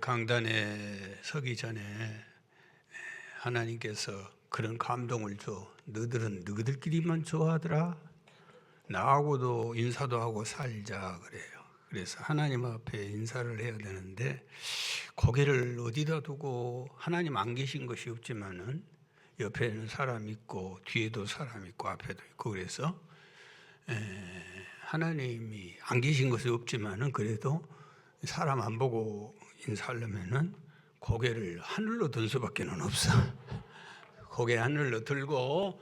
강단에 서기 전에 하나님께서 그런 감동을 줘. 너희들은 너희들끼리만 좋아하더라. 나하고도 인사도 하고 살자 그래요. 그래서 하나님 앞에 인사를 해야 되는데 고개를 어디다 두고 하나님 안 계신 것이 없지만은 옆에는 사람 있고 뒤에도 사람 있고 앞에도 있고 그래서 하나님이 안 계신 것이 없지만은 그래도 사람 안 보고 인사하려면은 고개를 하늘로 들 수밖에는 없어. 고개 하늘로 들고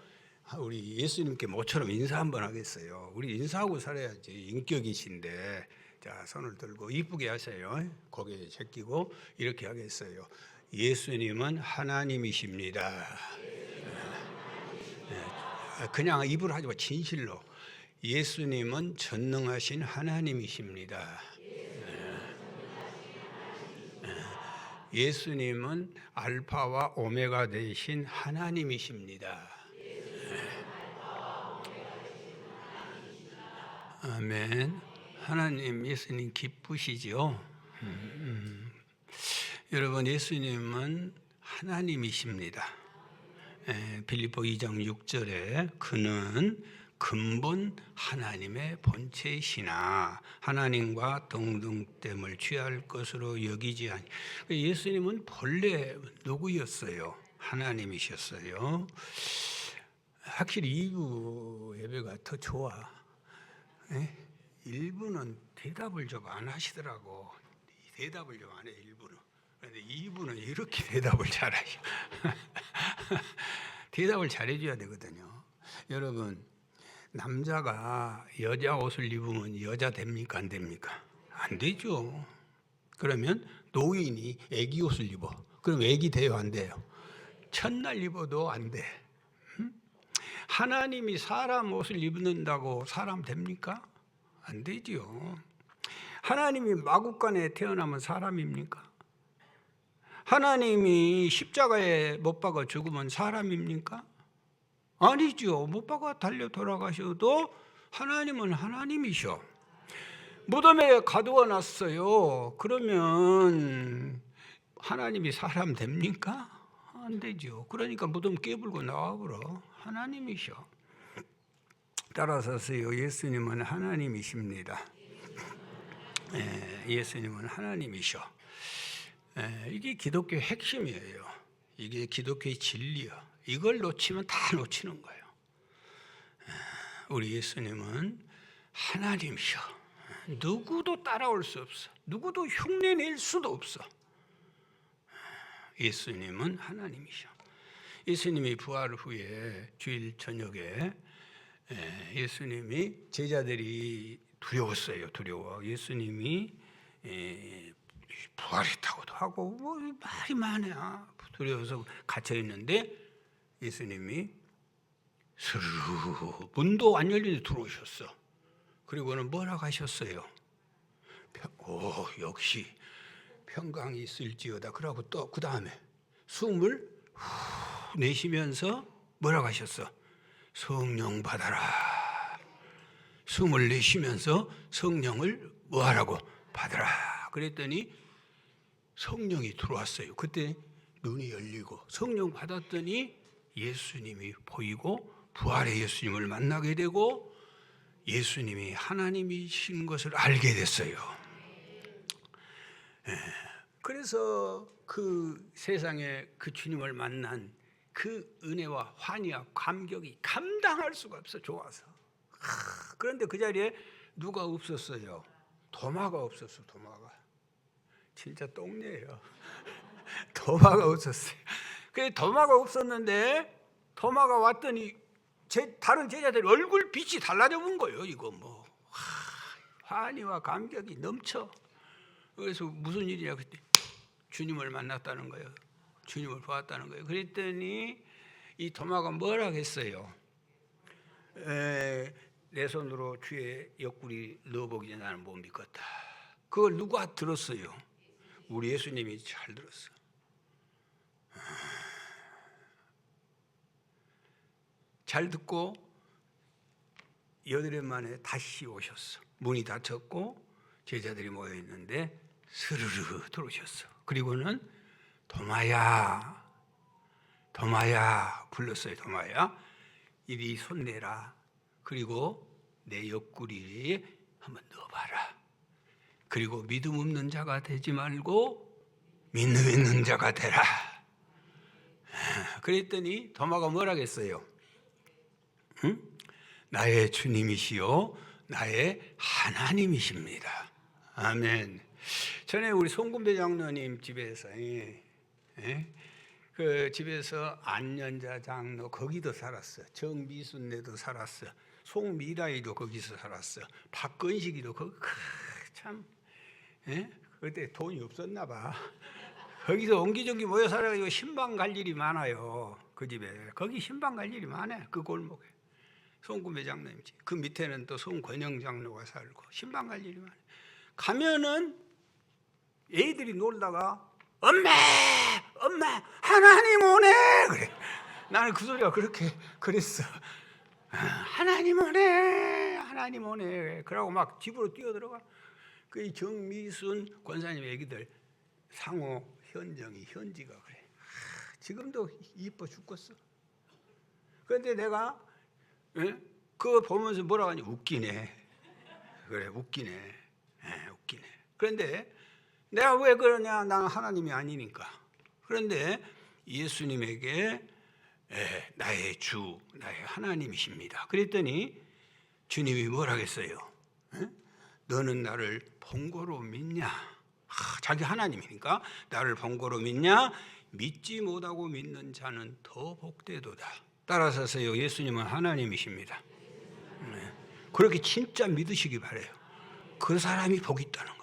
우리 예수님께 모처럼 인사 한번 하겠어요. 우리 인사하고 살아야지. 인격이신데 자 손을 들고 이쁘게 하세요. 고개 제끼고 이렇게 하겠어요. 예수님은 하나님이십니다. 그냥 입으로 하지 마. 진실로 예수님은 전능하신 하나님이십니다. 예수님은 알파와 오메가 되신 하나님이십니다. 아멘. 하나님 예수님 기쁘시죠? 여러분 예수님은 하나님이십니다. 빌립보 2장 6절에 그는 근본 하나님의 본체이시나 하나님과 동등됨을 취할 것으로 여기지 아니. 예수님은 본래 누구였어요? 하나님이셨어요. 확실히 2부 예배가 더 좋아. 1부는 대답을 좀 안 하시더라고. 대답을 좀 안 해 1부는. 그런데 2부는 이렇게 대답을 잘하셔. 대답을 잘해줘야 되거든요. 여러분 남자가 여자 옷을 입으면 여자 됩니까? 안 됩니까? 안 되죠. 그러면 노인이 애기 옷을 입어. 그럼 애기 돼요? 안 돼요? 첫날 입어도 안 돼. 하나님이 사람 옷을 입는다고 사람 됩니까? 안 되죠. 하나님이 마구간에 태어나면 사람입니까? 하나님이 십자가에 못 박아 죽으면 사람입니까? 아니죠. 못 박아 달려 돌아가셔도 하나님은 하나님이셔. 무덤에 가두어 놨어요. 그러면 하나님이 사람 됩니까? 안 되죠. 그러니까 무덤 깨불고 나와버려. 하나님이셔. 따라서세요. 예수님은 하나님이십니다. 예수님은 하나님이셔. 이게 기독교의 핵심이에요. 이게 기독교의 진리야. 이걸 놓치면 다 놓치는 거예요. 우리 예수님은 하나님이셔. 누구도 따라올 수 없어. 누구도 흉내낼 수도 없어. 예수님은 하나님이셔. 예수님이 부활 후에 주일 저녁에 예수님이 제자들이 두려웠어요. 두려워. 예수님이 부활했다고도 하고 뭐 말이 많아. 두려워서 갇혀 있는데 예수님이 스르르 문도 안 열리는데 들어오셨어. 그리고는 뭐라고 하셨어요? 역시 평강이 있을지어다. 그러고 또 그 다음에 숨을 후 내쉬면서 뭐라고 하셨어? 성령 받아라. 숨을 내쉬면서 성령을 뭐하라고? 받아라. 그랬더니 성령이 들어왔어요. 그때 눈이 열리고 성령 받았더니 예수님이 보이고 부활의 예수님을 만나게 되고 예수님이 하나님이신 것을 알게 됐어요. 그래서 그 세상에 그 주님을 만난 그 은혜와 환희와 감격이 감당할 수가 없어. 좋아서. 그런데 그 자리에 누가 없었어요? 도마가 없었어. 도마가. 진짜 똥내예요. 도마가 없었어요. 그 도마가 없었는데 도마가 왔더니 다른 제자들 얼굴 빛이 달라져 본 거예요. 이거 뭐 환희와 감격이 넘쳐. 그래서 무슨 일이냐 그때 주님을 만났다는 거예요. 주님을 보았다는 거예요. 그랬더니 이 도마가 뭐라고 했어요? 내 손으로 주의 옆구리 넣어보기 나는 못 믿겠다. 그걸 누가 들었어요? 우리 예수님이 잘 들었어. 잘 듣고 8일 만에 다시 오셨어. 문이 닫혔고 제자들이 모여 있는데 스르르 들어오셨어. 그리고는 도마야, 도마야 불렀어요. 도마야, 이리 손 내라. 그리고 내 옆구리에 한번 넣어봐라. 그리고 믿음 없는 자가 되지 말고 믿음 있는 자가 되라. 그랬더니 도마가 뭐라겠어요? 응? 나의 주님이시요 나의 하나님이십니다. 아멘. 전에 우리 송금배 장로님 집에서 그 집에서 안연자 장로 거기도 살았어. 정미순네도 살았어. 송미라이도 거기서 살았어. 박건식이도 거기 참 그때 돈이 없었나 봐. 거기서 옹기종기 모여 살아가지고 신방 갈 일이 많아요. 그 집에 거기 신방 갈 일이 많아. 그 골목에 송금배 장로님 집. 그 밑에는 또 송권영 장로가 살고 신방 갈 일이 많아. 가면은 애들이 놀다가 엄마 하나님 오네 그래. 나는 그 소리가 그렇게 그랬어. 하나님 오네 그러고 막 집으로 뛰어들어가. 그 정미순 권사님 애기들 상호, 현정이, 현지가 그래. 지금도 이뻐 죽겠어. 그런데 내가 그거 보면서 뭐라고 하니? 웃기네. 그래, 웃기네. 웃기네. 그런데 내가 왜 그러냐? 나는 하나님이 아니니까. 그런데 예수님에게 나의 주, 나의 하나님이십니다. 그랬더니 주님이 뭐라겠어요? 너는 나를 본거로 믿냐? 자기 하나님이니까 나를 본거로 믿냐? 믿지 못하고 믿는 자는 더 복되도다. 따라서요, 예수님은 하나님이십니다. 그렇게 진짜 믿으시기 바래요. 그 사람이 복이 있다는 거예요.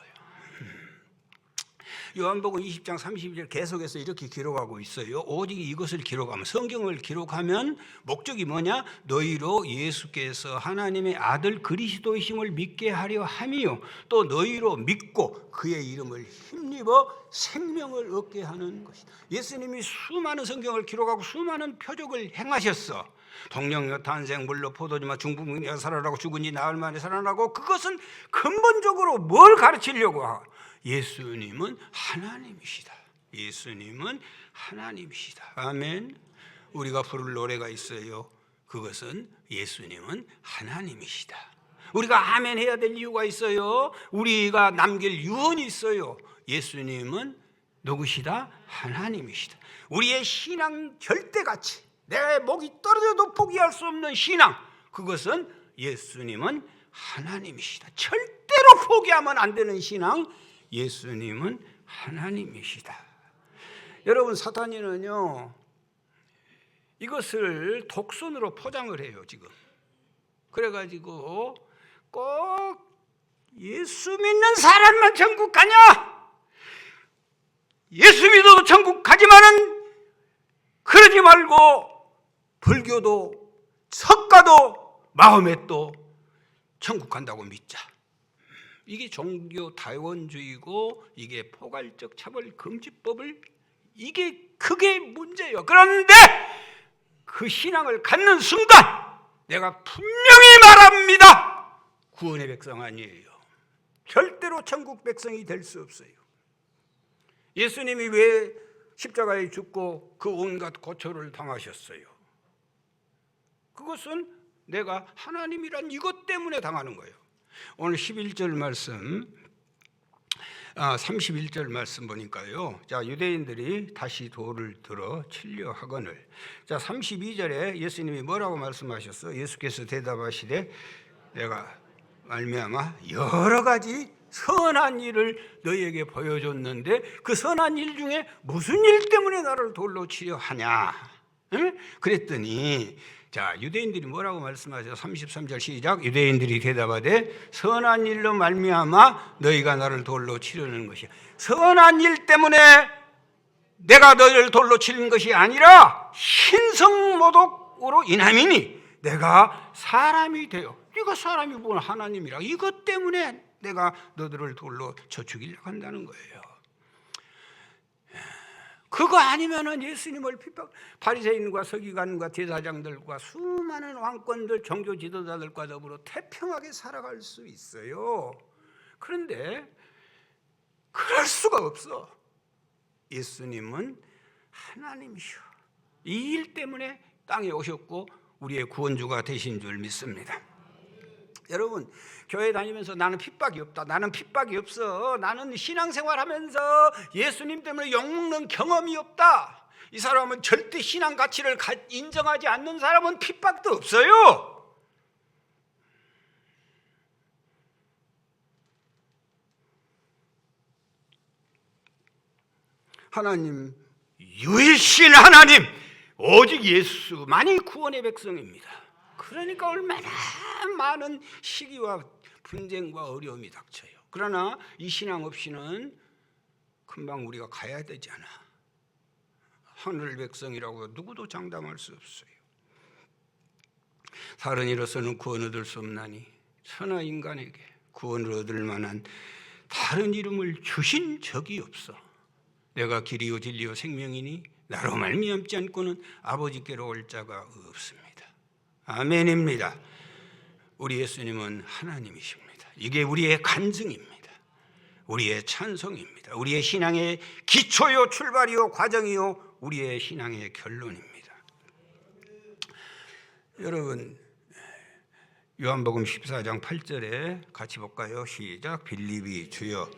요한복음 20장 32절 계속해서 이렇게 기록하고 있어요. 오직 이것을 기록하면, 성경을 기록하면 목적이 뭐냐? 너희로 예수께서 하나님의 아들 그리스도이심을 믿게 하려 함이요 또 너희로 믿고 그의 이름을 힘입어 생명을 얻게 하는 것이다. 예수님이 수많은 성경을 기록하고 수많은 표적을 행하셨어. 동령녀 탄생, 물로 포도주마, 중풍병자 살아나고 죽은 지 나흘 만에 살아나고. 그것은 근본적으로 뭘 가르치려고 하고? 예수님은 하나님이시다. 예수님은 하나님이시다. 아멘. 우리가 부를 노래가 있어요. 그것은 예수님은 하나님이시다. 우리가 아멘 해야 될 이유가 있어요. 우리가 남길 유언이 있어요. 예수님은 누구시다? 하나님이시다. 우리의 신앙 절대가치, 내 목이 떨어져도 포기할 수 없는 신앙, 그것은 예수님은 하나님이시다. 절대로 포기하면 안 되는 신앙, 예수님은 하나님이시다. 여러분, 사탄이는요 이것을 독선으로 포장을 해요 지금. 그래가지고 꼭 예수 믿는 사람만 천국 가냐, 예수 믿어도 천국 가지만은 그러지 말고 불교도 석가도 마호멧도 천국 간다고 믿자. 이게 종교 다원주의고 이게 포괄적 차별 금지법을, 이게 그게 문제예요. 그런데 그 신앙을 갖는 순간 내가 분명히 말합니다. 구원의 백성 아니에요. 절대로 천국 백성이 될 수 없어요. 예수님이 왜 십자가에 죽고 그 온갖 고초를 당하셨어요? 그것은 내가 하나님이란 이것 때문에 당하는 거예요. 오늘 11절 말씀, 31절 말씀 보니까요. 자, 유대인들이 다시 돌을 들어 치려 하거늘. 자, 32절에 예수님이 뭐라고 말씀하셨어? 예수께서 대답하시되 내가 말미암아 여러 가지 선한 일을 너희에게 보여줬는데 그 선한 일 중에 무슨 일 때문에 나를 돌로 치려 하냐? 응? 그랬더니 자, 유대인들이 뭐라고 말씀하세요? 33절 시작. 유대인들이 대답하되 선한 일로 말미암아 너희가 나를 돌로 치려는 것이야. 선한 일 때문에 내가 너희를 돌로 치는 것이 아니라 신성모독으로 인함이니 내가 사람이 되어, 네가 사람이 뭘 하나님이라, 이것 때문에 내가 너희를 돌로 쳐 죽이려고 한다는 거예요. 그거 아니면은 예수님을 핍박, 바리새인과 서기관과 제사장들과 수많은 왕권들, 종교 지도자들과 더불어 태평하게 살아갈 수 있어요. 그런데 그럴 수가 없어. 예수님은 하나님이셔. 이 일 때문에 땅에 오셨고 우리의 구원주가 되신 줄 믿습니다. 여러분, 교회 다니면서 나는 핍박이 없다, 나는 핍박이 없어, 나는 신앙생활하면서 예수님 때문에 욕먹는 경험이 없다, 이 사람은 절대 신앙 가치를 인정하지 않는 사람은 핍박도 없어요. 하나님, 유일신 하나님, 오직 예수만이 구원의 백성입니다. 그러니까 얼마나 많은 시기와 분쟁과 어려움이 닥쳐요. 그러나 이 신앙 없이는 금방 우리가 가야 되잖아. 하늘 백성이라고 누구도 장담할 수 없어요. 다른 이로서는 구원 얻을 수 없나니 천하 인간에게 구원을 얻을 만한 다른 이름을 주신 적이 없어. 내가 길이요 진리요 생명이니 나로 말미암지 않고는 아버지께로 올 자가 없습니다. 아멘입니다. 우리 예수님은 하나님이십니다. 이게 우리의 간증입니다. 우리의 찬송입니다. 우리의 신앙의 기초요 출발이요 과정이요 우리의 신앙의 결론입니다. 여러분, 요한복음 14장 8절에 같이 볼까요? 시작. 빌립이 주여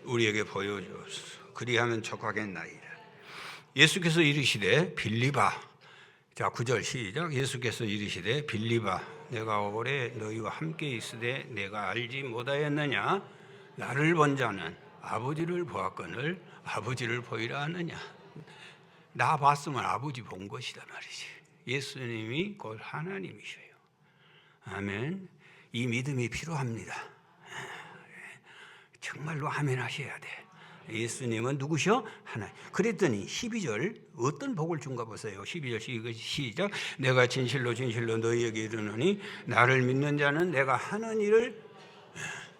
우리에게 보여주소서. 그리하면 족하겠나이다. 예수께서 이르시되 빌립아, 자 9절 시작. 예수께서 이르시되 빌립아, 내가 오래 너희와 함께 있으되 내가 알지 못하였느냐? 나를 본 자는 아버지를 보았거늘 아버지를 보이라 하느냐? 나 봤으면 아버지 본 것이다 말이지. 예수님이 곧 하나님이셔요. 아멘. 이 믿음이 필요합니다. 정말로 아멘 하셔야 돼. 예수님은 누구셔? 하나님. 그랬더니 12절 어떤 복을 준가 보세요. 12절 시작. 내가 진실로 진실로 너희에게 이르노니 나를 믿는 자는 내가 하는 일을,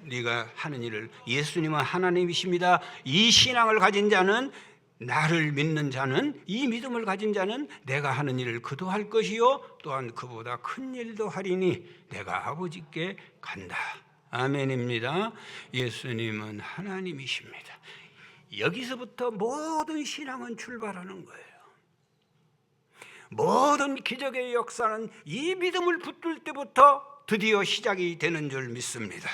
네가 하는 일을, 예수님은 하나님이십니다. 이 신앙을 가진 자는, 나를 믿는 자는, 이 믿음을 가진 자는 내가 하는 일을 그도 할 것이요 또한 그보다 큰 일도 하리니 내가 아버지께 간다. 아멘입니다. 예수님은 하나님이십니다. 여기서부터 모든 신앙은 출발하는 거예요. 모든 기적의 역사는 이 믿음을 붙들 때부터 드디어 시작이 되는 줄 믿습니다.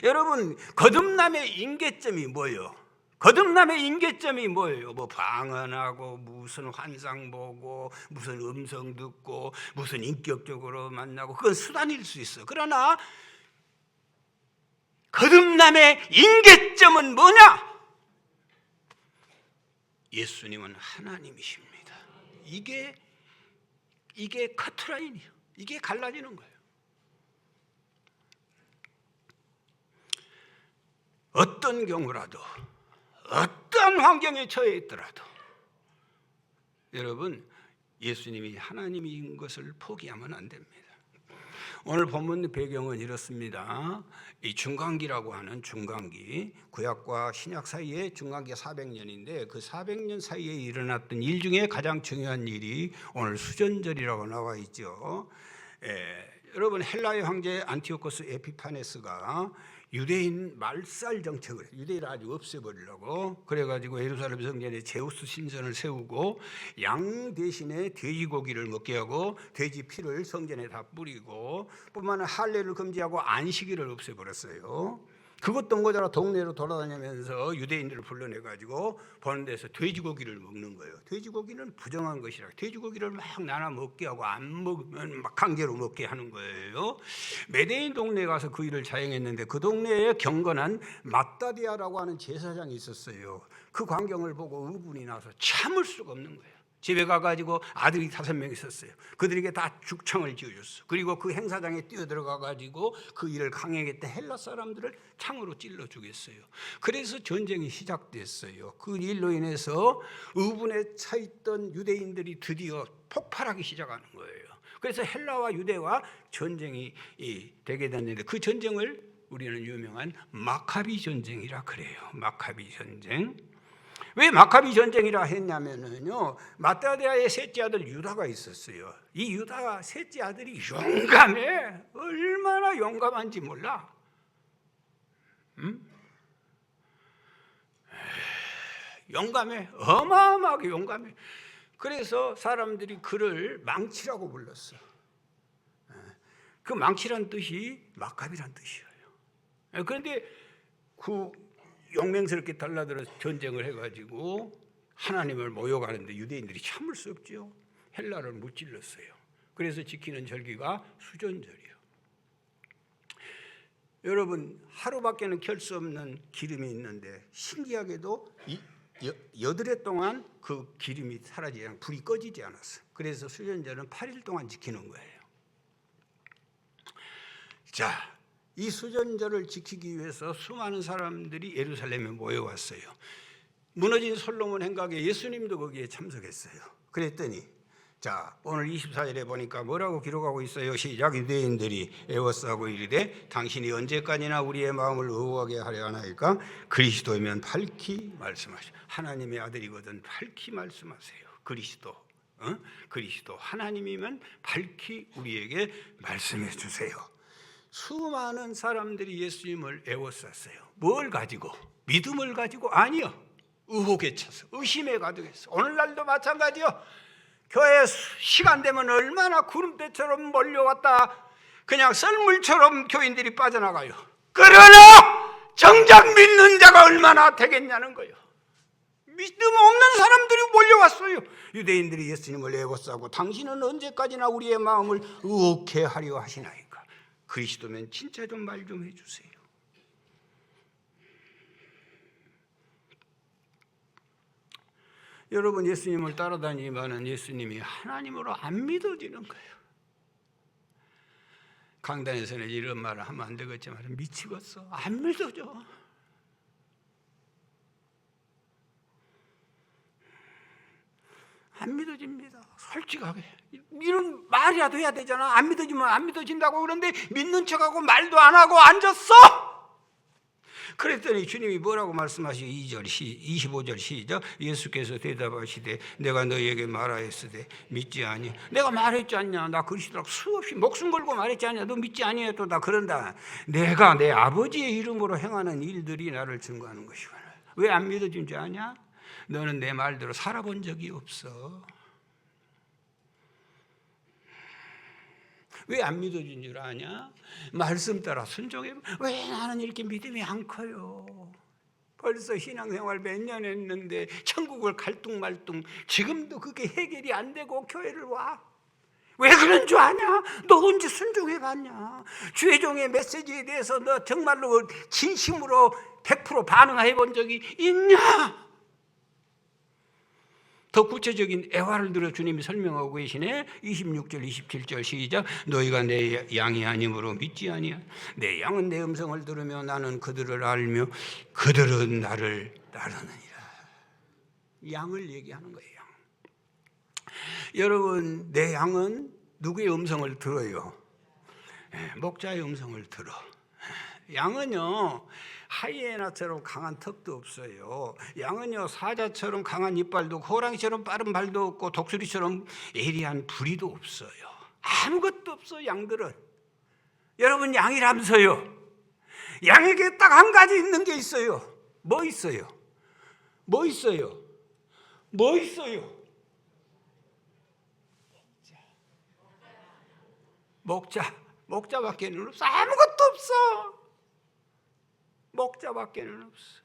여러분, 거듭남의 임계점이 뭐예요? 거듭남의 임계점이 뭐예요? 뭐 방언하고 무슨 환상 보고 무슨 음성 듣고 무슨 인격적으로 만나고, 그건 수단일 수 있어. 그러나 거듭남의 임계점은 뭐냐? 예수님은 하나님이십니다. 이게 커트라인이에요. 이게 갈라지는 거예요. 어떤 경우라도, 어떤 환경에 처해 있더라도 여러분, 예수님이 하나님인 것을 포기하면 안 됩니다. 오늘 본문 배경은 이렇습니다. 이 중간기라고 하는 중간기, 구약과 신약 사이에 중간기가 400년인데 그 400년 사이에 일어났던 일 중에 가장 중요한 일이 오늘 수전절이라고 나와 있죠. 여러분, 헬라의 황제 안티오코스 에피파네스가 유대인 말살 정책을, 유대인을 아주 없애버리려고 그래가지고 예루살렘 성전에 제우스 신전을 세우고 양 대신에 돼지고기를 먹게 하고 돼지 피를 성전에 다 뿌리고, 뿐만 아니라 할례를 금지하고 안식일을 없애버렸어요. 그것도 모자라 동네로 돌아다니면서 유대인들을 불러내가지고 보는 데서 돼지고기를 먹는 거예요. 돼지고기는 부정한 것이라 돼지고기를 막 나눠 먹게 하고 안 먹으면 막 강제로 먹게 하는 거예요. 메데인 동네에 가서 그 일을 자행했는데 그 동네에 경건한 마따디아라고 하는 제사장이 있었어요. 그 광경을 보고 의분이 나서 참을 수가 없는 거예요. 집에 가가지고 아들이 5명 있었어요. 그들에게 다 죽창을 지어줬어. 그리고 그 행사장에 뛰어들어가가지고 그 일을 강행했던 헬라 사람들을 창으로 찔러 죽였어요. 그래서 전쟁이 시작됐어요. 그 일로 인해서 의분에 차있던 유대인들이 드디어 폭발하기 시작하는 거예요. 그래서 헬라와 유대와 전쟁이 되게 됐는데 그 전쟁을 우리는 유명한 마카비 전쟁이라 그래요. 마카비 전쟁. 왜 마카비 전쟁이라 했냐면요, 마따디아의 셋째 아들 유다가 있었어요. 이 유다 셋째 아들이 용감해. 얼마나 용감한지 몰라. 용감해. 어마어마하게 용감해. 그래서 사람들이 그를 망치라고 불렀어. 그 망치란 뜻이 막갑이란 뜻이에요. 그런데 그 용맹스럽게 달라들어서 전쟁을 해가지고 하나님을 모욕하는데 유대인들이 참을 수 없죠. 헬라를 무찔렀어요. 그래서 지키는 절기가 수전절이에요. 여러분, 하루밖에는 켤 수 없는 기름이 있는데 신기하게도 여드레 동안 그 기름이 사라지지 않고 불이 꺼지지 않았어요. 그래서 수전절은 8일 동안 지키는 거예요. 자, 이 수전절을 지키기 위해서 수많은 사람들이 예루살렘에 모여왔어요. 무너진 솔로몬 행각에 예수님도 거기에 참석했어요. 그랬더니 자, 오늘 24절에 보니까 뭐라고 기록하고 있어요? 시작. 유대인들이 에워싸고 이르되 당신이 언제까지나 우리의 마음을 의호하게 하려 하나이까? 그리스도이면 밝히 말씀하시오. 하나님의 아들이거든 밝히 말씀하세요. 그리스도 하나님이면 밝히 우리에게 말씀해 주세요. 수많은 사람들이 예수님을 에워쌌어요. 뭘 가지고? 믿음을 가지고? 아니요. 의혹에 차서 의심에 가득했어. 오늘날도 마찬가지요. 교회 시간 되면 얼마나 구름대처럼 몰려왔다 그냥 썰물처럼 교인들이 빠져나가요. 그러나 정작 믿는 자가 얼마나 되겠냐는 거예요. 믿음 없는 사람들이 몰려왔어요. 유대인들이 예수님을 에워싸고 당신은 언제까지나 우리의 마음을 의혹해 하려 하시나이까? 그리스도면 진짜 좀 말 좀 해주세요. 여러분, 예수님을 따라다니지만 예수님이 하나님으로 안 믿어지는 거예요. 강단에서는 이런 말을 하면 안 되겠지만 미치겠어. 안 믿어져. 안 믿어집니다. 솔직하게. 이런 말이라도 해야 되잖아. 안 믿어지면 안 믿어진다고. 그런데 믿는 척하고 말도 안 하고 앉았어. 그랬더니 주님이 뭐라고 말씀하시고 25절 시작. 예수께서 대답하시되 내가 너희에게 말하였으되 믿지 아니. 내가 말했지 않냐. 나 그리스도라고 수없이 목숨 걸고 말했지 않냐. 너 믿지 아니해. 또 나 그런다. 내가 내 아버지의 이름으로 행하는 일들이 나를 증거하는 것이구나. 왜 안 믿어진 줄 아냐? 너는 내 말대로 살아본 적이 없어. 왜 안 믿어진 줄 아냐? 말씀 따라 순종해. 왜 나는 이렇게 믿음이 안 커요? 벌써 신앙생활 몇 년 했는데 천국을 갈뚱말뚱 지금도 그게 해결이 안 되고 교회를 와. 왜 그런 줄 아냐? 너 언제 순종해봤냐? 주의종의 메시지에 대해서 너 정말로 진심으로 100% 반응해 본 적이 있냐? 더 구체적인 애화를 들어 주님이 설명하고 계시네. 26절 27절 시작. 너희가 내 양이 아니므로 믿지 아니야. 내 양은 내 음성을 들으며 나는 그들을 알며 그들은 나를 따르느니라. 양을 얘기하는 거예요. 양. 여러분, 내 양은 누구의 음성을 들어요? 목자의 음성을 들어. 양은요 하이에나처럼 강한 턱도 없어요. 양은요 사자처럼 강한 이빨도 없고 호랑이처럼 빠른 발도 없고 독수리처럼 예리한 부리도 없어요. 아무것도 없어 양들은. 여러분, 양이라면서요. 양에게 딱 한 가지 있는 게 있어요. 뭐 있어요? 뭐 있어요? 뭐 있어요? 목자밖에는 없어. 아무것도 없어. 목자밖에는 없어.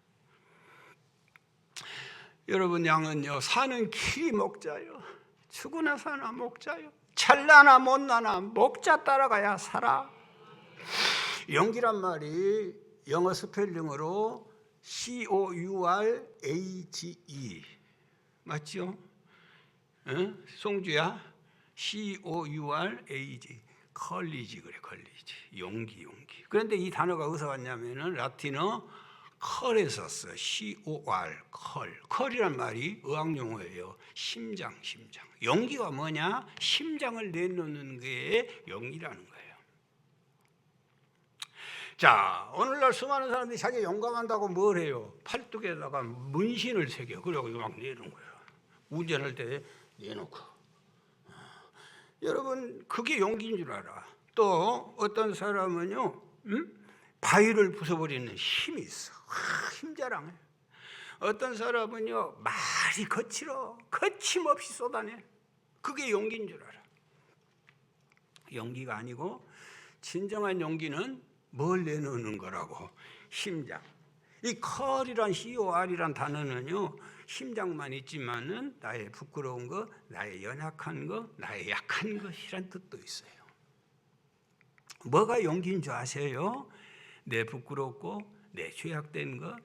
여러분, 양은요 사는 길이 목자요. 죽으나 사나 목자요. 잘나나 못나나 목자 따라가야 살아. 용기란 말이 영어 스펠링으로 COURAGE 맞죠? 응? 송주야? COURAGE 컬리지 그래. 컬리지. 용기. 그런데 이 단어가 어디서 왔냐면은 라틴어 컬에서 써. COR 컬이란 말이 의학용어예요. 심장. 용기가 뭐냐? 심장을 내놓는 게 용기라는 거예요. 자, 오늘날 수많은 사람들이 자기 용감한다고 뭘 해요? 팔뚝에다가 문신을 새겨. 그러고 막 내는 거예요. 운전할 때 내놓고. 여러분, 그게 용기인 줄 알아. 또 어떤 사람은요 바위를 부숴버리는 힘이 있어. 힘자랑해. 어떤 사람은요 말이 거침없이 쏟아내. 그게 용기인 줄 알아. 용기가 아니고 진정한 용기는 뭘 내놓는 거라고? 심장. 이 컬이란 COR이란 단어는요 심장만 있지만은 나의 부끄러운 것, 나의 연약한 것, 나의 약한 것이란 뜻도 있어요. 뭐가 용기인 줄 아세요? 내 부끄럽고 내 죄악된 것,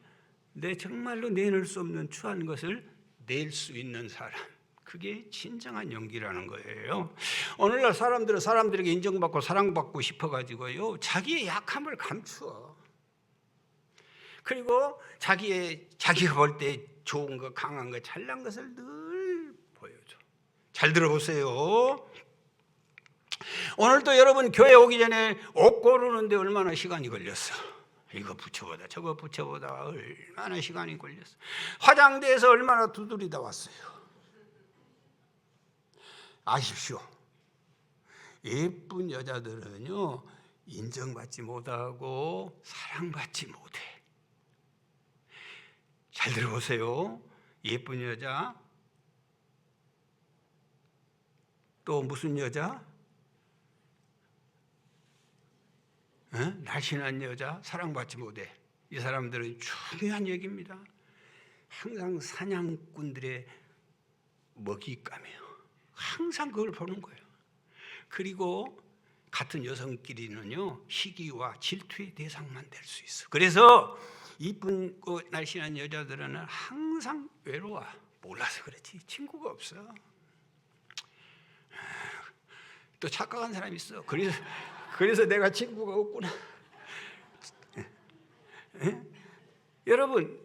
내 정말로 내놓을 수 없는 추한 것을 낼 수 있는 사람. 그게 진정한 용기라는 거예요. 오늘날 사람들은 사람들에게 인정받고 사랑받고 싶어가지고요 자기의 약함을 감추어. 그리고 자기가 볼 때 좋은 것, 강한 것, 잘난 것을 늘 보여줘. 잘 들어보세요. 오늘도 여러분 교회 오기 전에 옷 고르는데 얼마나 시간이 걸렸어. 이거 붙여보다 저거 붙여보다 얼마나 시간이 걸렸어. 화장대에서 얼마나 두드리다 왔어요. 아십시오. 예쁜 여자들은요 인정받지 못하고 사랑받지 못해. 잘 들어보세요. 예쁜 여자, 또 무슨 여자? 날씬한 여자, 사랑받지 못해. 이 사람들은 중요한 얘기입니다. 항상 사냥꾼들의 먹잇감이에요. 항상 그걸 보는 거예요. 그리고 같은 여성끼리는요 시기와 질투의 대상만 될 수 있어. 그래서 이쁘고 날씬한 여자들은 항상 외로워. 몰라서 그렇지 친구가 없어. 또 착각한 사람이 있어. 그래서 내가 친구가 없구나. 여러분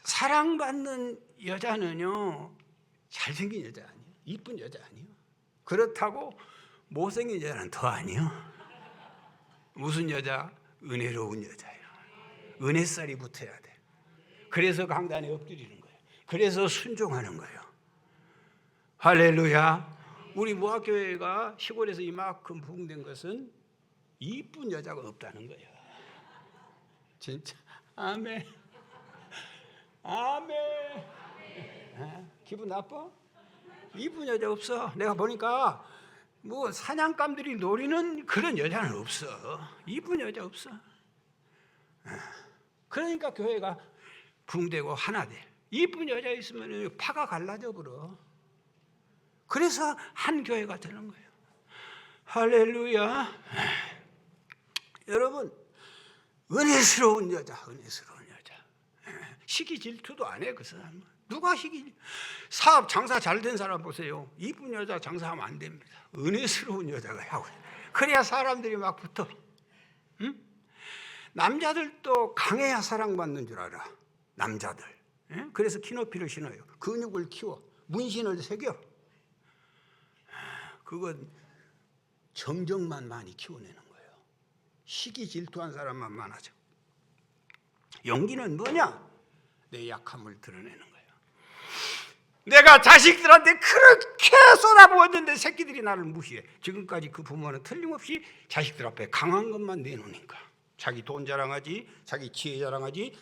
사랑받는 여자는요 잘생긴 여자 아니에요. 이쁜 여자 아니에요. 그렇다고 못생긴 여자는 더 아니에요. 무슨 여자? 은혜로운 여자예요. 은혜살이 붙어야 돼. 그래서 강단에 엎드리는 거예요. 그래서 순종하는 거예요. 할렐루야. 우리 모학교회가 시골에서 이만큼 부흥된 것은 이쁜 여자가 없다는 거예요. 진짜 아멘. 아멘. 기분 나빠? 이쁜 여자 없어. 내가 보니까 뭐 사냥감들이 노리는 그런 여자는 없어. 이쁜 여자 없어. 그러니까 교회가 붕대고 하나 돼. 이쁜 여자 있으면 파가 갈라져 버려. 그래서 한 교회가 되는 거예요. 할렐루야. 여러분 은혜스러운 여자. 시기 질투도 안 해 그 사람은. 누가 사업 장사 잘 된 사람 보세요. 이쁜 여자 장사하면 안 됩니다. 은혜스러운 여자가 하고. 그래야 사람들이 막 붙어. 응? 남자들도 강해야 사랑받는 줄 알아. 남자들. 그래서 키높이를 신어요. 근육을 키워. 문신을 새겨. 그건 정정만 많이 키워내는 거예요. 시기 질투한 사람만 많아져. 용기는 뭐냐? 내 약함을 드러내는 거예요. 내가 자식들한테 그렇게 쏟아부었는데 새끼들이 나를 무시해. 지금까지 그 부모는 틀림없이 자식들 앞에 강한 것만 내놓으니까. 자기 돈 자랑하지, 자기 지혜 자랑하지,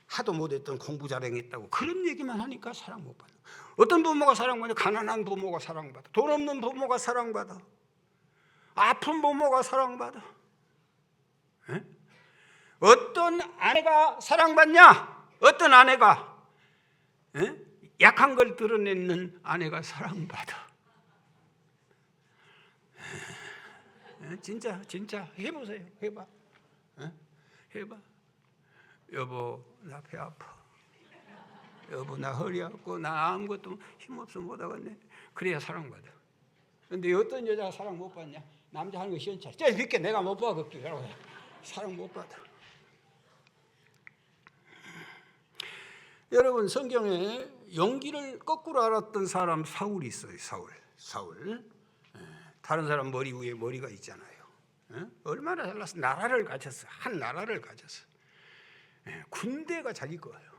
하도 못했던 공부 자랑했다고 그런 얘기만 하니까 사랑 못 받아. 어떤 부모가 사랑받아? 가난한 부모가 사랑받아. 돈 없는 부모가 사랑받아. 아픈 부모가 사랑받아. 에? 어떤 아내가 사랑받냐? 어떤 아내가 약한 걸 드러내는 아내가 사랑받아. 진짜 해보세요. 해봐. 여보 나 배 아파. 여보 나 허리 아프고 나 아무것도 힘없어 못하겠네. 그래야 사랑받아. 근데 어떤 여자가 사랑 못 받냐? 남자 하는 거 시원찮아. 쟤 믿게 내가 못 봐. 사랑 못 받아. 여러분 성경에 용기를 거꾸로 알았던 사람 사울이 있어요. 사울. 다른 사람 머리 위에 머리가 있잖아요. 얼마나 잘났어. 나라를 가졌어. 한 나라를 가졌어. 군대가 자기 거예요.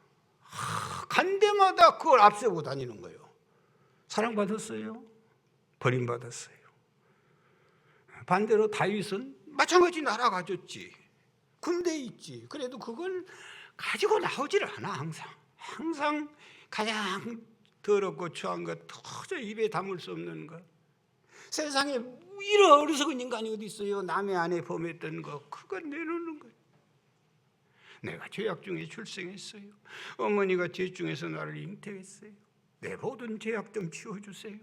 간 데마다 그걸 앞세우고 다니는 거예요. 사랑받았어요? 버림받았어요. 반대로 다윗은 마찬가지 나라 가졌지. 군대 있지. 그래도 그걸 가지고 나오질 않아. 항상 가장 더럽고 추한 것, 도저히 입에 담을 수 없는 것. 세상에 이런 어리석은 인간이 어디 있어요? 남의 아내 범했던 거 그거 내놓는 거예요. 내가 죄악 중에 출생했어요. 어머니가 죄 중에서 나를 잉태했어요. 내 모든 죄악 좀 치워주세요.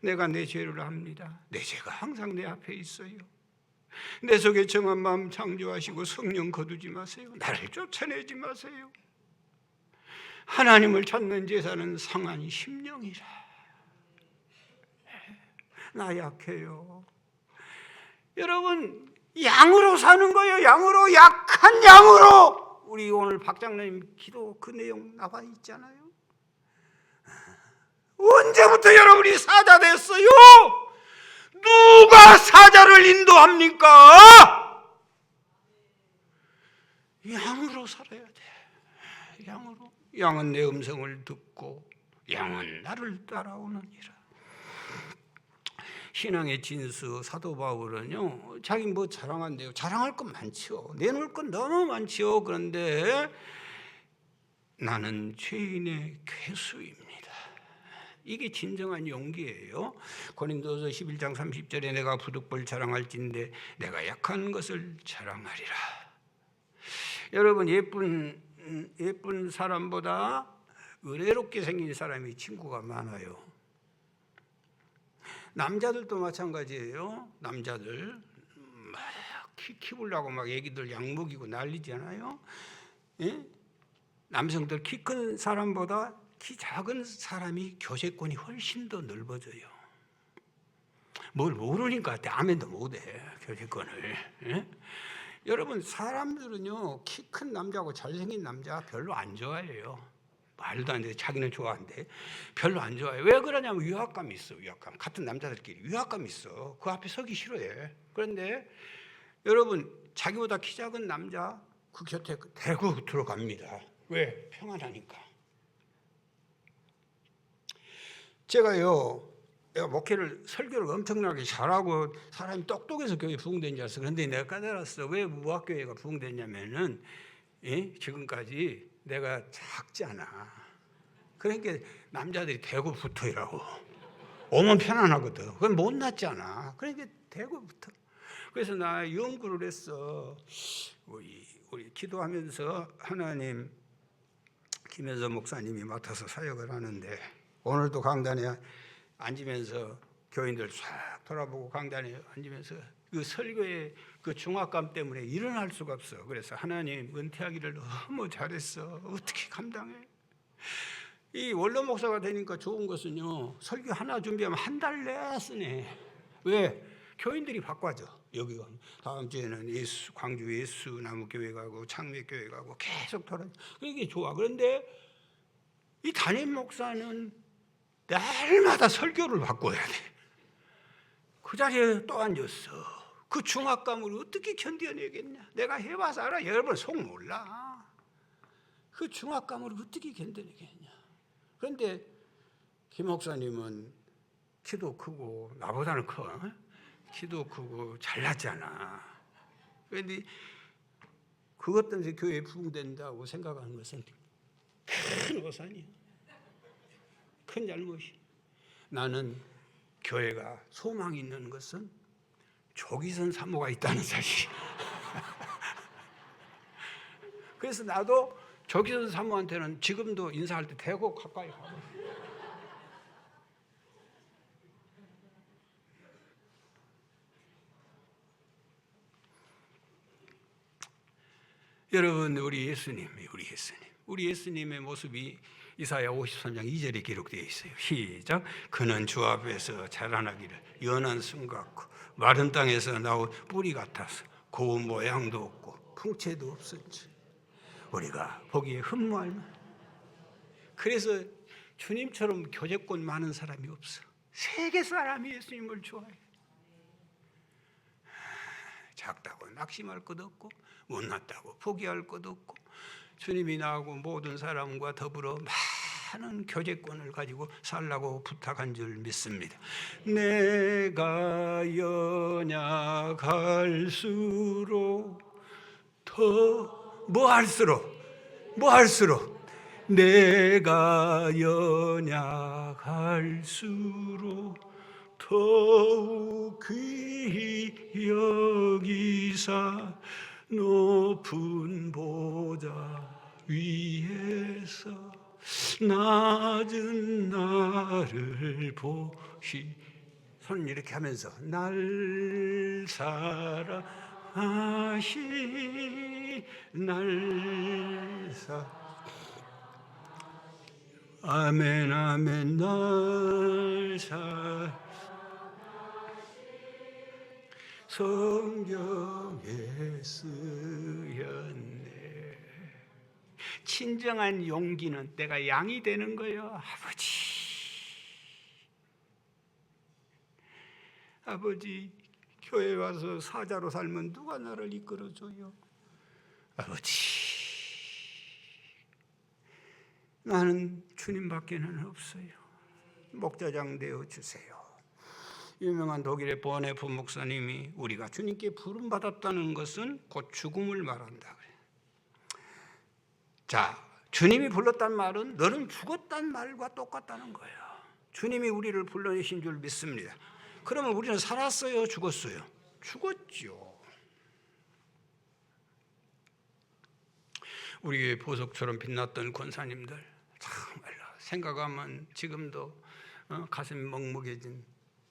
내가 내 죄를 압니다. 내 죄가 항상 내 앞에 있어요. 내 속에 정한 마음 창조하시고 성령 거두지 마세요. 나를 쫓아내지 마세요. 하나님을 찾는 제사는 상한 심령이라. 나 약해요. 여러분, 양으로 사는 거예요. 양으로, 약한 양으로. 우리 오늘 박장로님 기도 그 내용 나와 있잖아요. 언제부터 여러분이 사자 됐어요? 누가 사자를 인도합니까? 양으로 살아야 돼. 양으로. 양은 내 음성을 듣고 양은 나를 따라오느니라. 신앙의 진수 사도 바울은요, 자기 뭐 자랑한대요. 자랑할 건 많죠. 내놓을 건 너무 많죠. 그런데 나는 죄인의 괴수입니다. 이게 진정한 용기예요. 고린도서 11장 30절에 내가 부득불 자랑할진대 내가 약한 것을 자랑하리라. 여러분, 예쁜 사람보다 의외롭게 생긴 사람이 친구가 많아요. 남자들도 마찬가지예요. 남자들 막 키 키우려고 막 애기들 약 먹이고 난리잖아요. 예? 남성들 키 큰 사람보다 키 작은 사람이 교제권이 훨씬 더 넓어져요. 뭘 모르니까 아멘도 못해 교제권을. 예? 여러분, 사람들은요 키 큰 남자하고 잘생긴 남자 별로 안 좋아해요. 말도 안 돼. 자기는 좋아하는데 별로 안 좋아해. 왜 그러냐면 위압감이 있어. 위압감. 같은 남자들끼리 위압감이 있어. 그 앞에 서기 싫어해. 그런데 여러분, 자기보다 키 작은 남자 그 곁에 대고 들어갑니다. 왜? 평안하니까. 제가 목회를 설교를 엄청나게 잘하고 사람이 똑똑해서 교회 부흥된 줄 알았어. 그런데 내가 까달았어. 왜 무학교회가 부흥됐냐면은 지금까지 내가 작잖아. 그러니까 남자들이 대고 붙어이라고. 오면 편안하거든. 그건 못났잖아. 그러니까 대고 붙어. 그래서 나 연구를 했어. 우리 기도하면서 하나님, 김현선 목사님이 맡아서 사역을 하는데 오늘도 강단에 앉으면서 교인들 싹 돌아보고 강단에 앉으면서 그 설교의 그 중압감 때문에 일어날 수가 없어. 그래서 하나님, 은퇴하기를 너무 잘했어. 어떻게 감당해? 이 원로 목사가 되니까 좋은 것은요, 설교 하나 준비하면 한 달 내에 쓰네. 왜? 교인들이 바꿔져. 여기가 다음 주에는 광주 예수나무교회 가고 창맥교회 가고 계속 돌아. 그게 좋아. 그런데 이 담임 목사는 날마다 설교를 바꿔야 돼. 그 자리에 또 앉았어. 그 중압감을 어떻게 견뎌내겠냐? 내가 해봐서 알아. 여러분 속 몰라. 그 중압감을 어떻게 견뎌내겠냐? 그런데 김 목사님은 키도 크고 나보다는 커. 키도 크고 잘났잖아. 그런데 그것 때문에 교회에 부흥된다고 생각하는 것은 큰 오산이야. 큰 잘못이. 나는 교회가 소망이 있는 것은 조기선 사모가 있다는 사실. 그래서 나도 조기선 사모한테는 지금도 인사할 때 대고 가까이 가고. 여러분, 우리 예수님의 모습이 이사야 53장 2절에 기록되어 있어요. 시작. 그는 주 앞에서 자라나기를 연한 순 같고 마른 땅에서 나온 뿌리 같아서 고운 모양도 없고 풍채도 없었지. 우리가 보기에 흠모할만. 그래서 주님처럼 교제권 많은 사람이 없어. 세계 사람이 예수님을 좋아해. 작다고 낙심할 것 없고 못났다고 포기할 것 없고 주님이 나하고 모든 사람과 더불어 많은 교제권을 가지고 살라고 부탁한 줄 믿습니다. 내가 연약할수록 더 뭐 할수록 뭐 할수록 내가 연약할수록 더욱 귀히 여기사 높은 보좌 위에서 낮은 나를 보시. 손 이렇게 하면서 날 사랑하시 날 아멘 아멘 날 성경에 쓰였네. 진정한 용기는 내가 양이 되는 거예요. 아버지 교회 와서 사자로 살면 누가 나를 이끌어줘요? 아버지 나는 주님밖에는 없어요. 목자장 되어주세요. 유명한 독일의 보네프 목사님이 우리가 주님께 부름받았다는 것은 곧 죽음을 말한다. 자, 주님이 불렀단 말은 너는 죽었단 말과 똑같다는 거예요. 주님이 우리를 불러내신 줄 믿습니다. 그러면 우리는 살았어요? 죽었어요? 죽었죠. 우리의 보석처럼 빛났던 권사님들 정말로 생각하면 지금도 가슴이 먹먹해진,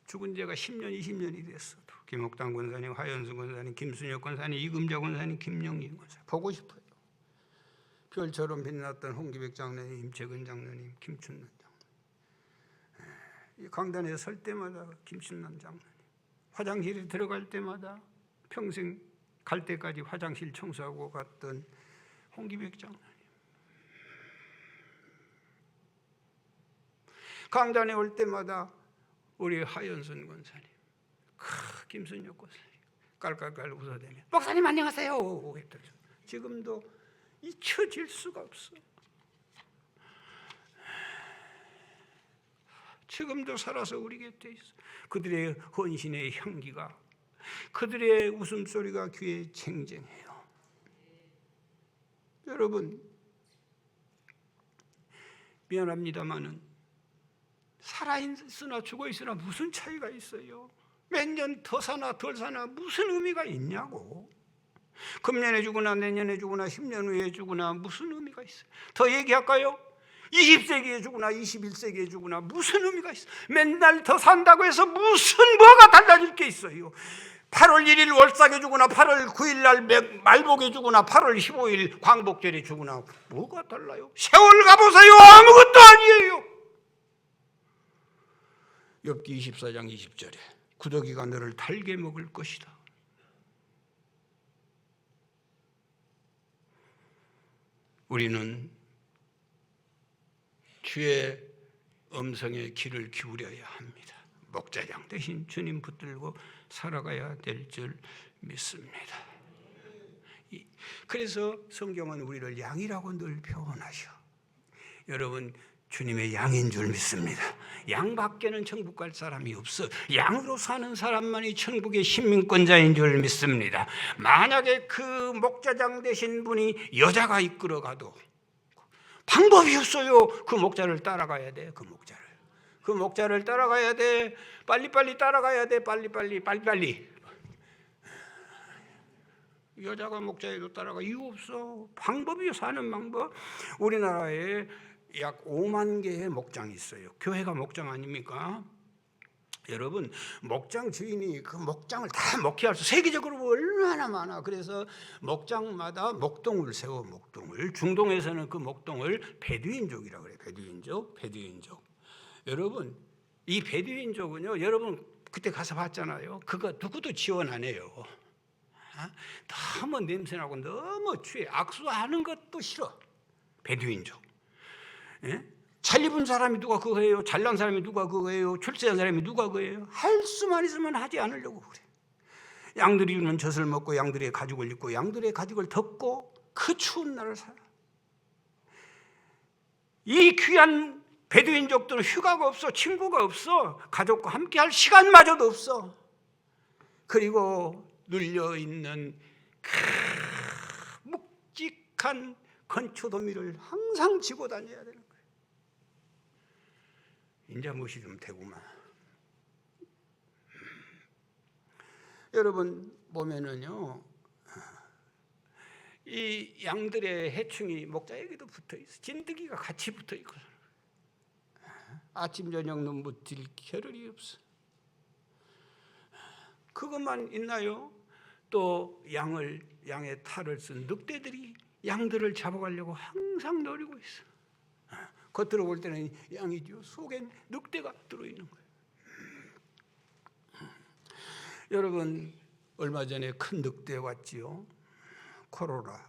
죽은 지가 10년, 20년이 됐어도 김옥당 권사님, 하연수 권사님, 김순혁 권사님, 이금자 권사님, 김영희 권사님 보고 싶어요. 별처럼 빛났던 홍기백 장로님, 임채근 장로님, 김춘남 장로님, 이 강단에 설 때마다 김춘남 장로님, 화장실에 들어갈 때마다 평생 갈 때까지 화장실 청소하고 갔던 홍기백 장로님, 강단에 올 때마다 우리 하연순 권사님, 김순혁 권사님 깔깔깔 웃어대며 목사님 안녕하세요 했더니 지금도 잊혀질 수가 없어. 지금도 살아서 우리 곁에 있어. 그들의 헌신의 향기가, 그들의 웃음소리가 귀에 쟁쟁해요. 여러분 미안합니다마는 살아있으나 죽어있으나 무슨 차이가 있어요? 몇 년 더 사나 덜 사나 무슨 의미가 있냐고. 금년에 죽으나 내년에 죽으나 10년 후에 죽으나 무슨 의미가 있어요? 더 얘기할까요? 20세기에 죽으나 21세기에 죽으나 무슨 의미가 있어요? 맨날 더 산다고 해서 무슨 뭐가 달라질 게 있어요? 8월 1일 월삭에 죽으나 8월 9일 날 말복에 죽으나 8월 15일 광복절에 죽으나 뭐가 달라요? 세월 가보세요. 아무것도 아니에요. 욥기 24장 20절에 구더기가 너를 달게 먹을 것이다. 우리는 주의 음성에 귀를 기울여야 합니다. 목자장 대신 주님 붙들고 살아가야 될 줄 믿습니다. 그래서 성경은 우리를 양이라고 늘 표현하셔. 여러분 주님의 양인 줄 믿습니다. 양밖에는 천국 갈 사람이 없어. 양으로 사는 사람만이 천국의 시민권자인 줄 믿습니다. 만약에 그 목자장 되신 분이 여자가 이끌어가도 방법이 없어요. 그 목자를 따라가야 돼. 그 목자를 따라가야 돼. 빨리빨리 따라가야 돼. 빨리빨리. 여자가 목자에도 따라가 이유 없어. 방법이 사는 방법. 우리나라에 약 5만 개의 목장이 있어요. 교회가 목장 아닙니까? 여러분 목장 주인이 그 목장을 다 목회할 수 세계적으로 얼마나 많아. 그래서 목장마다 목동을 세워. 목동을 중동에서는 그 목동을 베두인족이라고 그래요. 베두인족. 여러분 이 베두인족은요, 여러분 그때 가서 봤잖아요. 그거 누구도 지원 안 해요. 너무 냄새나고 너무 추해. 악수하는 것도 싫어. 베두인족. 예? 잘 입은 사람이 누가 그거 해요? 잘난 사람이 누가 그거 해요? 출세한 사람이 누가 그거 해요? 할 수만 있으면 하지 않으려고 그래. 양들이 주는 젖을 먹고 양들의 가죽을 입고 양들의 가죽을 덮고 그 추운 날을 살아. 이 귀한 베두인족들은 휴가가 없어. 친구가 없어. 가족과 함께 할 시간마저도 없어. 그리고 눌려있는 묵직한 건초도미를 항상 쥐고 다녀야 되는 거예요. 인자 무시 좀 되구만. 여러분 보면은요, 이 양들의 해충이 목자에게도 붙어 있어. 진드기가 같이 붙어 있고, 아침 저녁 눈 붙일 겨를이 없어. 그것만 있나요? 또 양의 탈을 쓴 늑대들이 양들을 잡아가려고 항상 노리고 있어. 겉으로 볼 때는 양이죠. 속엔 늑대가 들어있는 거예요. 여러분, 얼마 전에 큰 늑대 왔지요. 코로나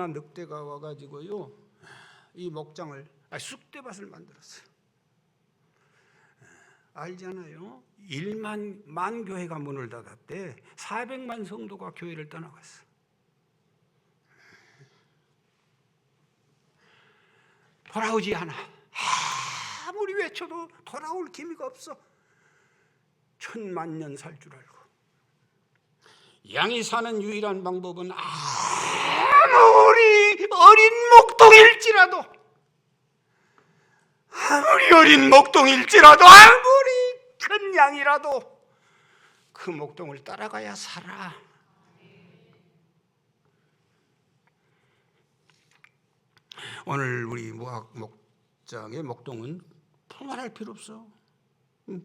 늑대가 와가지고요, 이 목장을 쑥대밭을 만들었어요. 알잖아요. 1만 교회가 문을 닫았대. 400만 성도가 교회를 떠나갔어. 돌아오지 않아. 아무리 외쳐도 돌아올 기미가 없어. 1000만 년 살 줄 알고. 양이 사는 유일한 방법은 아무리 어린 목동일지라도, 아무리 큰 양이라도 그 목동을 따라가야 살아. 오늘 우리 목장의 목동은 풍만할 필요 없어.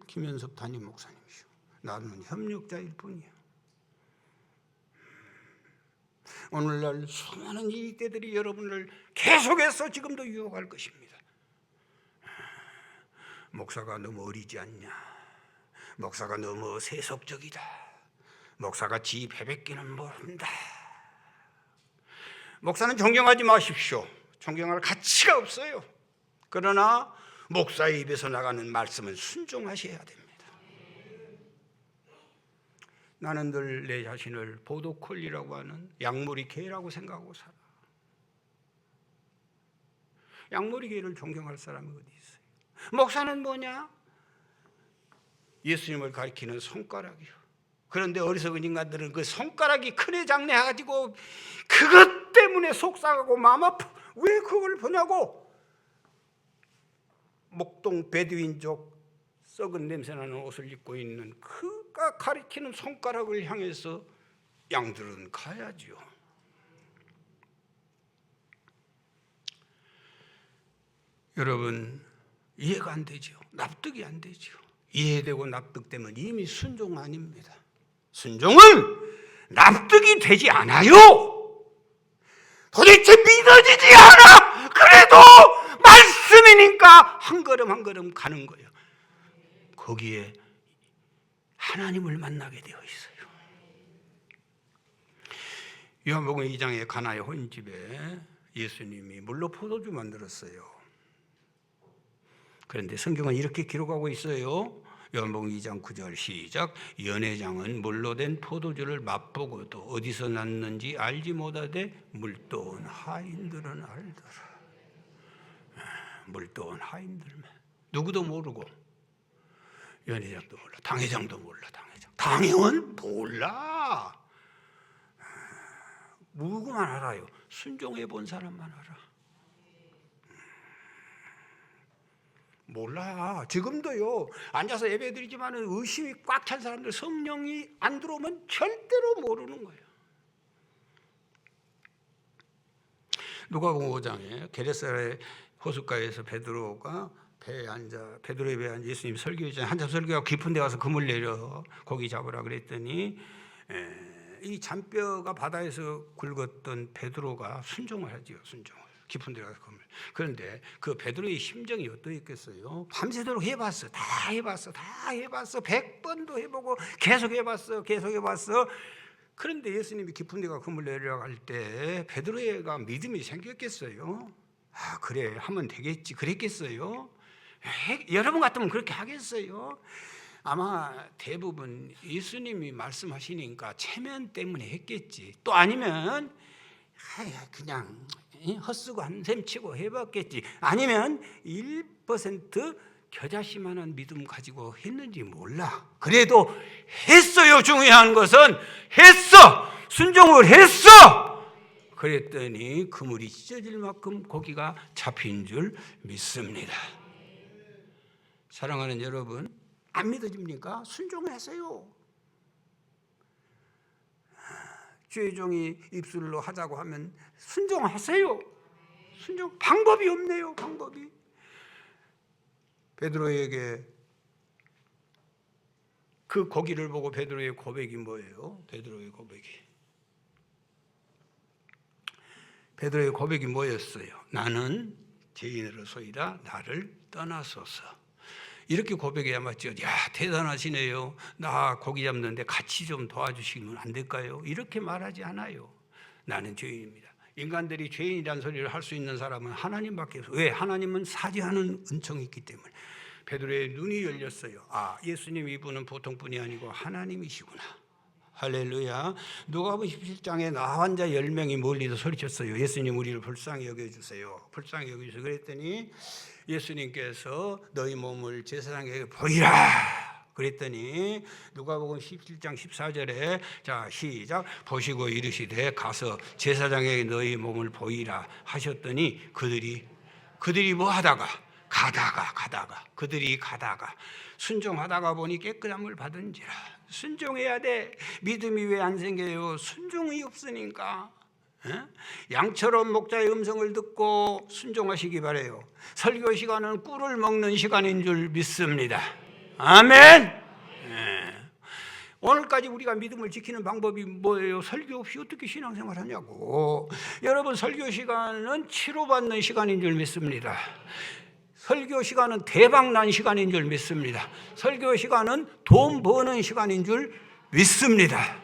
김현섭 담임 목사님이시오. 나는 협력자일 뿐이야. 오늘날 수많은 이익대들이 여러분을 계속해서 지금도 유혹할 것입니다. 목사가 너무 어리지 않냐? 목사가 너무 세속적이다. 목사가 지 배백기는 모른다. 목사는 존경하지 마십시오. 존경할 가치가 없어요. 그러나 목사의 입에서 나가는 말씀은 순종하셔야 됩니다. 나는 늘 내 자신을 보도콜리라고 하는 양머리 개라고 생각하고 살아. 양머리 개를 존경할 사람이 어디 있어요? 목사는 뭐냐? 예수님을 가리키는 손가락이요. 그런데 어리석은 인간들은 그 손가락이 크네 작네 해가지고 그것 때문에 속상하고 마음 아파. 왜 그걸 보냐고. 목동 베두인족 썩은 냄새나는 옷을 입고 있는 그가 가리키는 손가락을 향해서 양들은 가야지요. 여러분, 이해가 안 되죠. 납득이 안 되죠. 이해되고 납득되면 이미 순종 아닙니다. 순종은 납득이 되지 않아요. 도대체 믿어지지 않아. 그래도 말씀이니까 한 걸음 한 걸음 가는 거예요. 거기에 하나님을 만나게 되어 있어요. 요한복음 2장의 가나의 혼인집에 예수님이 물로 포도주 만들었어요. 그런데 성경은 이렇게 기록하고 있어요. 요한복음 2장 9절 시작. 연회장은 물로 된 포도주를 맛보고도 어디서 났는지 알지 못하되 물도온 하인들은 알더라. 물도온 하인들만, 누구도 모르고, 연회장도 몰라, 당회장도 몰라. 당회원 몰라. 누구만 알아요? 순종해 본 사람만 알아. 몰라. 지금도요, 앉아서 예배드리지만 의심이 꽉 찬 사람들, 성령이 안 들어오면 절대로 모르는 거예요. 누가복음 5장에 게네사렛 호숫가에서 베드로가 베드로의 배에 앉아 예수님 설교해 주잖아요. 한참 설교하고 깊은 데 가서 그물 내려 고기 잡으라 그랬더니 이 잔뼈가 바다에서 굵었던 베드로가 순종을 하지요. 순종을. 깊은 데 가서 그물. 그런데 그 베드로의 심정이 어떠했겠어요? 밤새도록 해봤어. 다 해봤어. 100번도 해보고 계속 해봤어. 그런데 예수님이 깊은 데가 그물 내리라고 할 때 베드로가 믿음이 생겼겠어요? 그래 하면 되겠지 그랬겠어요? 여러분 같으면 그렇게 하겠어요? 아마 대부분 예수님이 말씀하시니까 체면 때문에 했겠지. 또 아니면 그냥 헛수고 한샘 치고 해봤겠지. 아니면 1% 겨자씨만한 믿음 가지고 했는지 몰라. 그래도 했어요. 중요한 것은 했어. 순종을 했어. 그랬더니 그물이 찢어질 만큼 고기가 잡힌 줄 믿습니다. 사랑하는 여러분, 안 믿어집니까? 순종하세요. 주의 종이 입술로 하자고 하면 순종하세요. 순종, 방법이 없네요. 방법이. 베드로에게 그 고기를 보고 베드로의 고백이 뭐예요? 베드로의 고백이 뭐였어요? 나는 죄인으로소이다. 나를 떠나소서. 이렇게 고백해야 맞죠. 야, 대단하시네요. 나 고기 잡는데 같이 좀 도와주시면 안 될까요? 이렇게 말하지 않아요. 나는 죄인입니다. 인간들이 죄인이라는 소리를 할 수 있는 사람은 하나님밖에 없어요. 왜? 하나님은 사죄하는 은총이 있기 때문에. 베드로의 눈이 열렸어요. 아, 예수님 이분은 보통 분이 아니고 하나님이시구나. 할렐루야. 누가복음 17장에 나 환자 10명이 멀리서 소리쳤어요. 예수님 우리를 불쌍히 여겨주세요. 불쌍히 여겨주세요. 그랬더니 예수님께서 너희 몸을 제사장에게 보이라. 그랬더니 누가복음 17장 14절에 자 시작 보시고 이르시되 가서 제사장에게 너희 몸을 보이라 하셨더니 그들이 뭐 하다가 그들이 가다가 순종하다가 보니 깨끗함을 받은지라. 순종해야 돼. 믿음이 왜 안 생겨요? 순종이 없으니까. 양처럼 목자의 음성을 듣고 순종하시기 바래요. 설교 시간은 꿀을 먹는 시간인 줄 믿습니다. 아멘. 오늘까지 우리가 믿음을 지키는 방법이 뭐예요? 설교 없이 어떻게 신앙생활 하냐고. 여러분, 설교 시간은 치료받는 시간인 줄 믿습니다. 설교 시간은 대박난 시간인 줄 믿습니다. 설교 시간은 돈 버는 시간인 줄 믿습니다.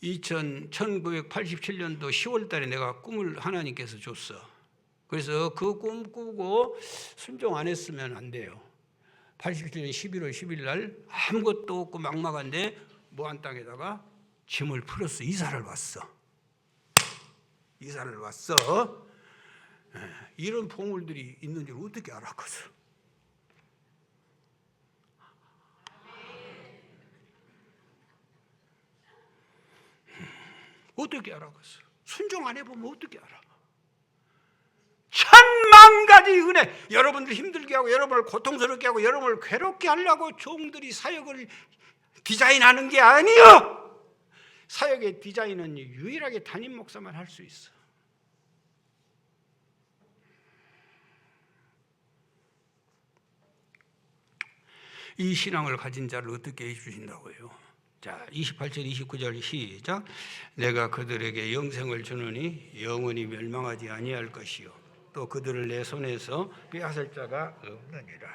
1987년도 10월 달에 내가 꿈을 하나님께서 줬어. 그래서 그 꿈 꾸고 순종 안 했으면 안 돼요. 87년 11월 10일 날 아무것도 없고 막막한데 모한 땅에다가 짐을 풀었어. 이사를 왔어. 이런 보물들이 있는 줄 어떻게 알았겠어? 어떻게 알아겠어? 순종 안 해보면 어떻게 알아? 천만 가지 은혜, 여러분들 힘들게 하고 여러분을 고통스럽게 하고 여러분을 괴롭게 하려고 종들이 사역을 디자인하는 게 아니요. 사역의 디자인은 유일하게 담임 목사만 할 수 있어. 이 신앙을 가진 자를 어떻게 해주신다고요? 자, 28절 29절 시작. 내가 그들에게 영생을 주느니 영원히 멸망하지 아니할 것이요 또 그들을 내 손에서 빼앗을 자가 없느니라.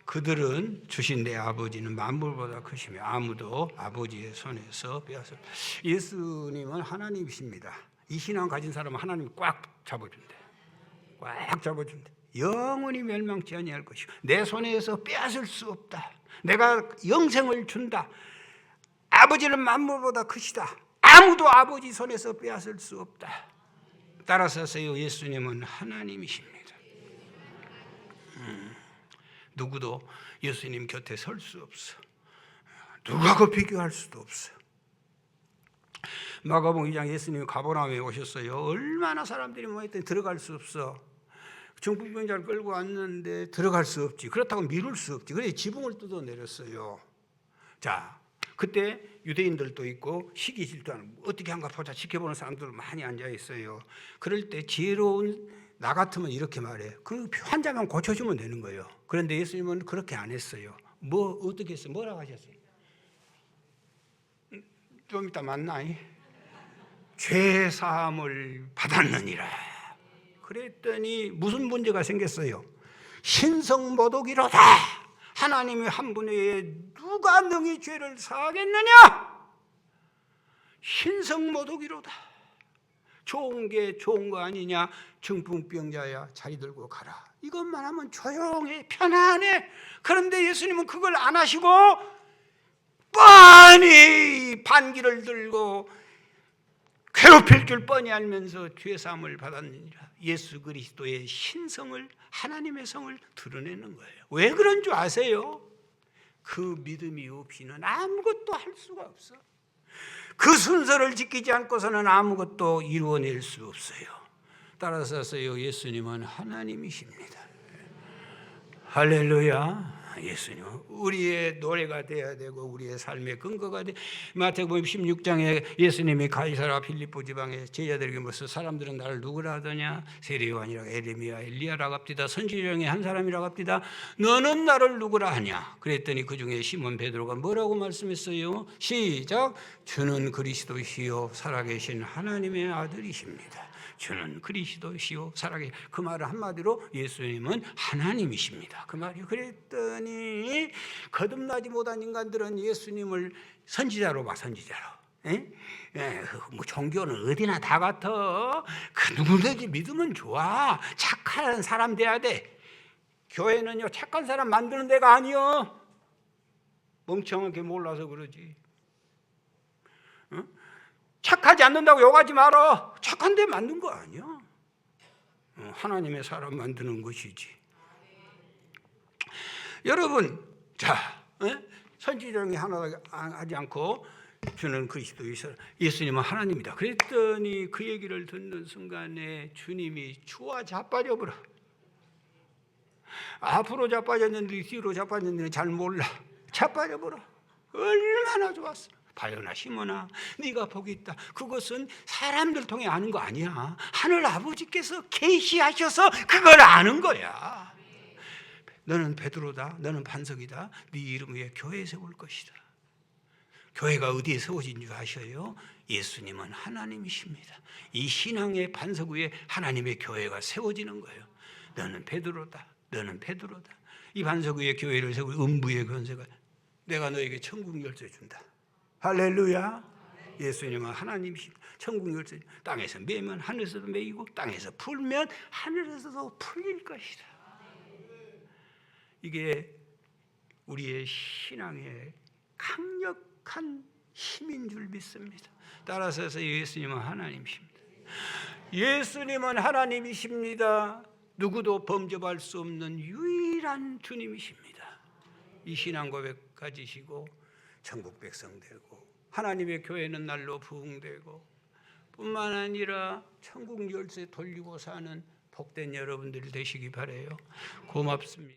그들은 주신 내 아버지는 만물보다 크시며 아무도 아버지의 손에서 빼앗을. 예수님은 하나님이십니다. 이 신앙 가진 사람은 하나님이 꽉 잡아준대. 영원히 멸망치 아니할 것이요 내 손에서 빼앗을 수 없다. 내가 영생을 준다. 아버지는 만물보다 크시다. 아무도 아버지 손에서 빼앗을 수 없다. 따라서 하세요. 예수님은 하나님이십니다. 누구도 예수님 곁에 설 수 없어. 누구하고 비교할 수도 없어. 마가복음 2장 예수님이 가버나움에 오셨어요. 얼마나 사람들이 모였더니 들어갈 수 없어. 중풍병자를 끌고 왔는데 들어갈 수 없지. 그렇다고 미룰 수 없지. 그래서 지붕을 뜯어내렸어요. 자, 그때 유대인들도 있고 시기 질투하는 어떻게 한가 보자 지켜보는 사람들 많이 앉아 있어요. 그럴 때 지혜로운 나 같으면 이렇게 말해. 그 환자만 고쳐주면 되는 거예요. 그런데 예수님은 그렇게 안 했어요. 어떻게 했어요? 뭐라고 하셨어요? 좀 이따 만나이. 죄 사함을 받았느니라. 그랬더니 무슨 문제가 생겼어요? 신성모독이로다. 하나님이 한 분 외에 누가 능히 죄를 사하겠느냐? 신성모독이로다. 좋은 게 좋은 거 아니냐? 중풍병자야 자리 들고 가라. 이것만 하면 조용해 편안해. 그런데 예수님은 그걸 안 하시고 뻔히 반기를 들고 괴롭힐 줄 뻔히 알면서 죄사함을 받았느니라. 예수 그리스도의 신성을, 하나님의 성을 드러내는 거예요. 왜 그런 줄 아세요? 그 믿음이 없이는 아무것도 할 수가 없어. 그 순서를 지키지 않고서는 아무것도 이루어낼 수 없어요. 따라서요, 예수님은 하나님이십니다. 할렐루야. 예수님 우리의 노래가 되어야 되고 우리의 삶의 근거가 돼. 마태복음 16장에 예수님이 가이사라 빌립보 지방의 제자들에게 물어서 사람들은 나를 누구라 하더냐. 세례요한이라 에레미야 엘리야라고 합디다. 선지자 중에 한 사람이라고 합디다. 너는 나를 누구라 하냐. 그랬더니 그 중에 시몬 베드로가 뭐라고 말씀했어요? 시작. 주는 그리스도시요 살아계신 하나님의 아들이십니다. 주는 그리스도시요 살아계신. 그 말은 한마디로 예수님은 하나님이십니다. 그 말이. 그랬더니 거듭나지 못한 인간들은 예수님을 선지자로 봐. 선지자로. 뭐 종교는 어디나 다 같아. 그 누구든지 믿으면 좋아. 착한 사람 돼야 돼. 교회는요 착한 사람 만드는 데가 아니요. 멍청하게 몰라서 그러지. 착하지 않는다고 욕하지 마라. 착한 데 만든 거 아니야. 하나님의 사람 만드는 것이지. 여러분, 자, 선지자형이 하나 하지 않고 주는 그리스도이셔. 예수님은 하나님이다. 그랬더니 그 얘기를 듣는 순간에 주님이 주와 자빠져 버려. 앞으로 자빠졌는데 뒤로 자빠졌는데 잘 몰라. 자빠져 버려. 얼마나 좋았어. 바요나 시몬아, 네가 복이 있다. 그것은 사람들 통해 아는 거 아니야. 하늘 아버지께서 계시하셔서 그걸 아는 거야. 너는 베드로다. 너는 반석이다. 네 이름 위에 교회 세울 것이다. 교회가 어디에 세워진 줄 아셔요? 예수님은 하나님이십니다. 이 신앙의 반석 위에 하나님의 교회가 세워지는 거예요. 너는 베드로다. 너는 베드로다. 이 반석 위에 교회를 세울 음부의 권세가 내가 너에게 천국 열쇠 준다. 할렐루야. 예수님은 하나님이십니다. 천국 열쇠. 땅에서 매면 하늘에서도 매이고 땅에서 풀면 하늘에서도 풀릴 것이다. 이게 우리의 신앙의 강력한 힘인 줄 믿습니다. 따라서 예수님은 하나님이십니다. 예수님은 하나님이십니다. 누구도 범접할 수 없는 유일한 주님이십니다. 이 신앙 고백 가지시고 천국 백성 되고 하나님의 교회는 날로 부흥되고 뿐만 아니라 천국 열쇠 돌리고 사는 복된 여러분들이 되시기 바라요. 고맙습니다.